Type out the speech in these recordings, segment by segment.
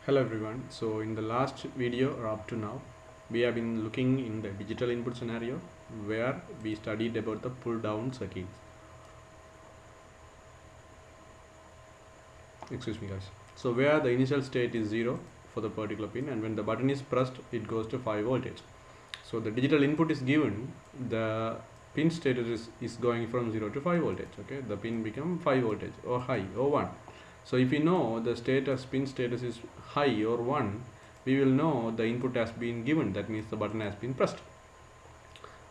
Hello everyone. So in the last video or up to now, we have been looking in the digital input scenario where we studied about the pull down circuits. Excuse me guys. So where the initial state is 0 for the particular pin, and when the button is pressed it goes to 5 voltage. So the digital input is given, the pin status is going from 0 to 5 voltage. Okay, the pin become 5 voltage or high or 1. So if we know the pin status is high or 1, we will know the input has been given. That means the button has been pressed.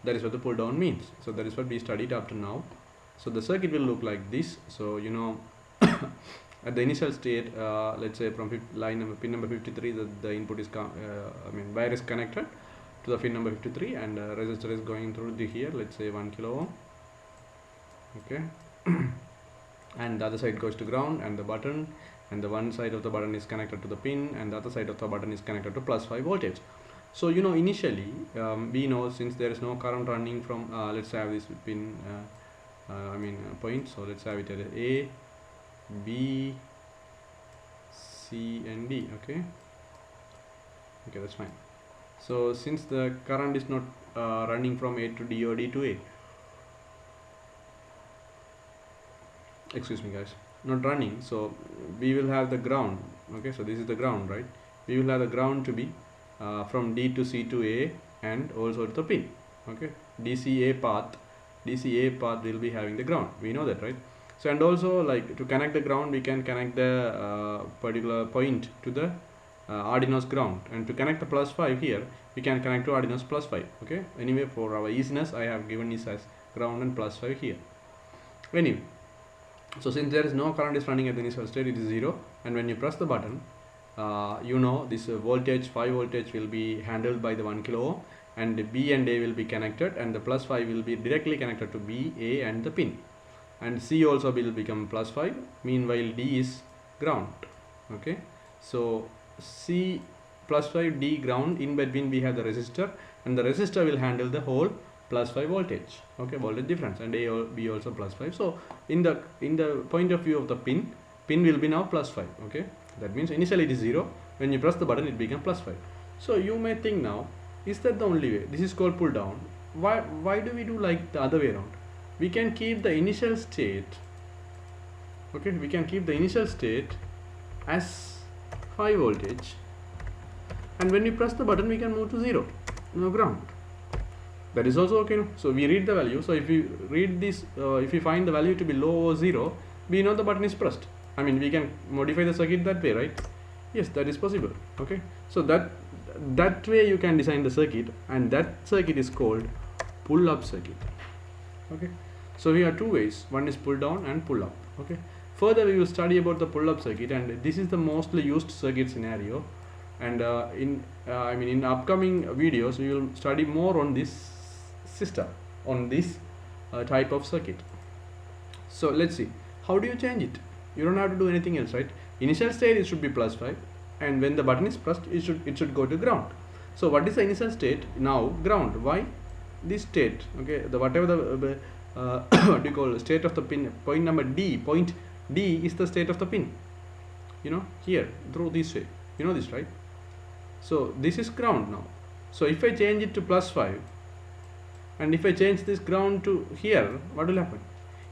That is what the pull down means. So that is what we studied up to now. So the circuit will look like this. So you know at the initial state, let's say from pin number 53, the input is wire is connected to the pin number 53, and resistor is going through here, let's say 1 kilo ohm. Okay. And the other side goes to ground, and the button, and the one side of the button is connected to the pin, and the other side of the button is connected to plus 5 voltage. So you know initially we know, since there is no current running from let's have this pin point. So let's have it at A, B, C and D. Okay, that's fine. So since the current is not running from A to D or D to A, excuse me guys, not running, so we will have the ground. Okay, so this is the ground, right? We will have the ground to be from D to C to A, and also to the pin. Okay, DCA path will be having the ground. We know that, right? So, and also, like, to connect the ground, we can connect the particular point to the Arduino's ground, and to connect the plus 5 here, we can connect to Arduino's plus 5. Okay, anyway, for our easiness, I have given this as ground and plus 5 here. Anyway, so since there is no current is running at the initial state, it is 0, and when you press the button, you know this voltage, 5 voltage, will be handled by the 1 kilo ohm, and B and A will be connected, and the plus 5 will be directly connected to B, A and the pin, and C also will become plus 5. Meanwhile D is ground. Okay, so C plus 5, D ground, in between we have the resistor, and the resistor will handle the whole plus 5 voltage. Okay, voltage difference, and A or B also plus 5. So in the point of view of the pin will be now plus 5. Okay, that means initially it is 0. When you press the button, it becomes plus 5. So you may think now, is that the only way? This is called pull down. Why do we do like the other way around? We can keep the initial state. Okay, we can keep the initial state as 5 voltage, and when we press the button, we can move to 0, no ground. That is also okay. So we read the value. So if we read this, if we find the value to be low or 0, we know the button is pressed. I mean, we can modify the circuit that way, right? Yes, that is possible. Okay, so that way you can design the circuit, and that circuit is called pull up circuit. Okay, so we have two ways. One is pull down and pull up. Okay, further we will study about the pull up circuit, and this is the mostly used circuit scenario, and in upcoming videos we will study more on this system, on this type of circuit. So let's see, how do you change it? You don't have to do anything else, right? Initial state, it should be plus 5, and when the button is pressed, it should go to ground. So what is the initial state? Now ground. Why this state? Okay, the whatever the what do you call state of the pin, point number D, point D is the state of the pin, you know, here through this way, you know this, right? So this is ground now. So if I change it to plus 5, and if I change this ground to here, what will happen?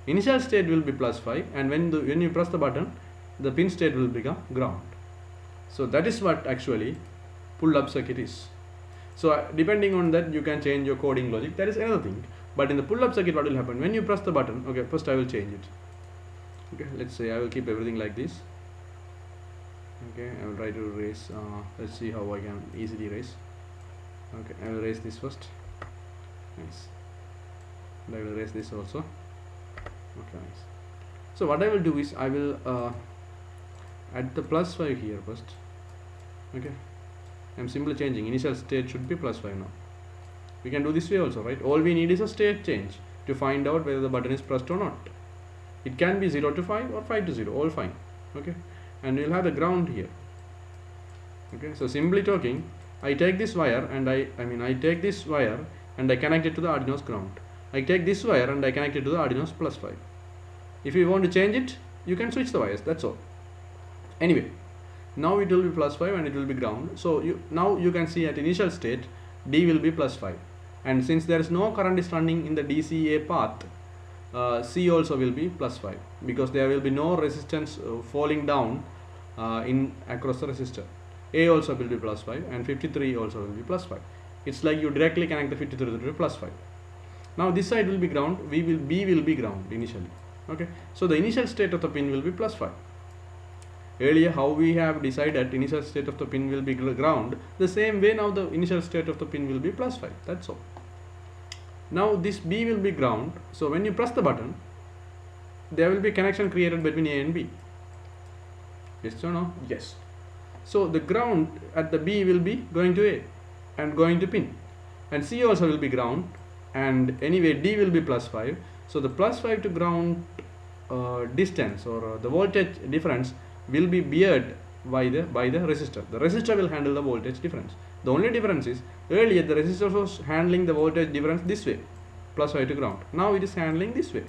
Initial state will be plus 5, and when you press the button, the pin state will become ground. So that is what actually pull up circuit is. So depending on that, you can change your coding logic. That is another thing. But in the pull up circuit, what will happen when you press the button? Okay, first I will change it. Okay, let's say I will keep everything like this. Okay, I will try to erase. Let's see how I can easily erase. Okay, I will erase this first. Nice. And I will erase this also. Okay, nice. So what I will do is I will add the plus 5 here first. Okay, I'm simply changing. Initial state should be plus 5 now. We can do this way also, right? All we need is a state change to find out whether the button is pressed or not. It can be 0 to 5 or 5 to 0, all fine. Okay, and we'll have the ground here. Okay, so simply talking, I take this wire and I take this wire and I connect it to the Arduino's ground. I take this wire and I connect it to the Arduino's plus 5. If you want to change it, you can switch the wires, that's all. Anyway, Now it will be plus 5 and it will be ground. So now you can see at initial state D will be plus 5, and since there is no current is running in the DCA path, C also will be plus 5, because there will be no resistance falling down in across the resistor. A also will be plus 5 and 53 also will be plus 5. It's like you directly connect the 53 to plus 5. Now this side will be ground, B will be ground initially. Okay, so the initial state of the pin will be plus 5. Earlier how we have decided initial state of the pin will be ground, the same way now the initial state of the pin will be plus 5. That's all. Now this B will be ground, so when you press the button, there will be connection created between A and B. Yes or no? Yes. So the ground at the B will be going to A and going to pin, and C also will be ground, and anyway D will be plus 5. So the plus 5 to ground distance or the voltage difference will be beared by the resistor. The resistor will handle the voltage difference. The only difference is earlier the resistor was handling the voltage difference this way, plus 5 to ground. Now it is handling this way,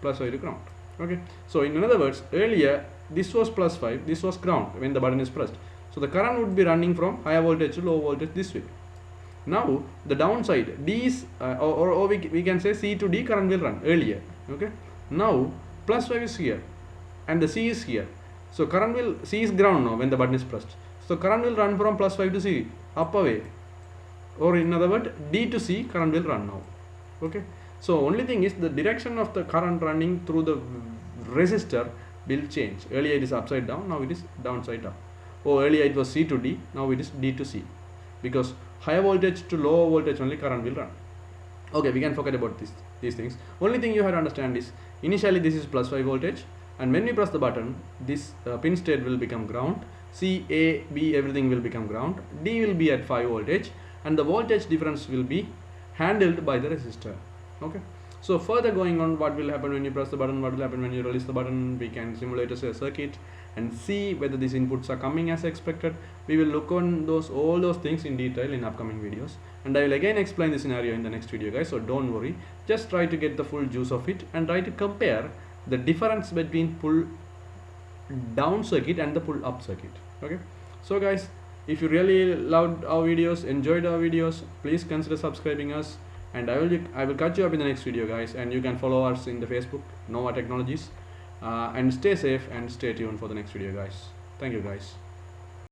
plus 5 to ground. Okay, so in other words, earlier this was plus 5, this was ground when the button is pressed. So the current would be running from higher voltage to low voltage this way. Now the downside, D is or we can say C to D current will run earlier. Okay, now plus 5 is here and the C is here. So current will, C is ground now when the button is pressed. So current will run from plus 5 to C, up away, or in other words D to C current will run now. Okay, so only thing is the direction of the current running through the resistor will change. Earlier it is upside down, now it is downside up. Or earlier it was C to D, now it is D to C, because higher voltage to lower voltage only current will run. Okay, we can forget about these things. Only thing you have to understand is initially this is plus 5 voltage, and when we press the button, this pin state will become ground. C, A, B, everything will become ground. D will be at 5 voltage, and the voltage difference will be handled by the resistor. Okay, so further going on, what will happen when you press the button, what will happen when you release the button, we can simulate a circuit and see whether these inputs are coming as expected. We will look on all those things in detail in upcoming videos, and I will again explain the scenario in the next video, guys. So don't worry, just try to get the full juice of it and try to compare the difference between pull down circuit and the pull up circuit. Okay, so guys, if you really loved our videos, enjoyed our videos, please consider subscribing us, and I will catch you up in the next video, guys. And you can follow us in the Facebook, Nova Technologies, and stay safe and stay tuned for the next video, guys. Thank you, guys.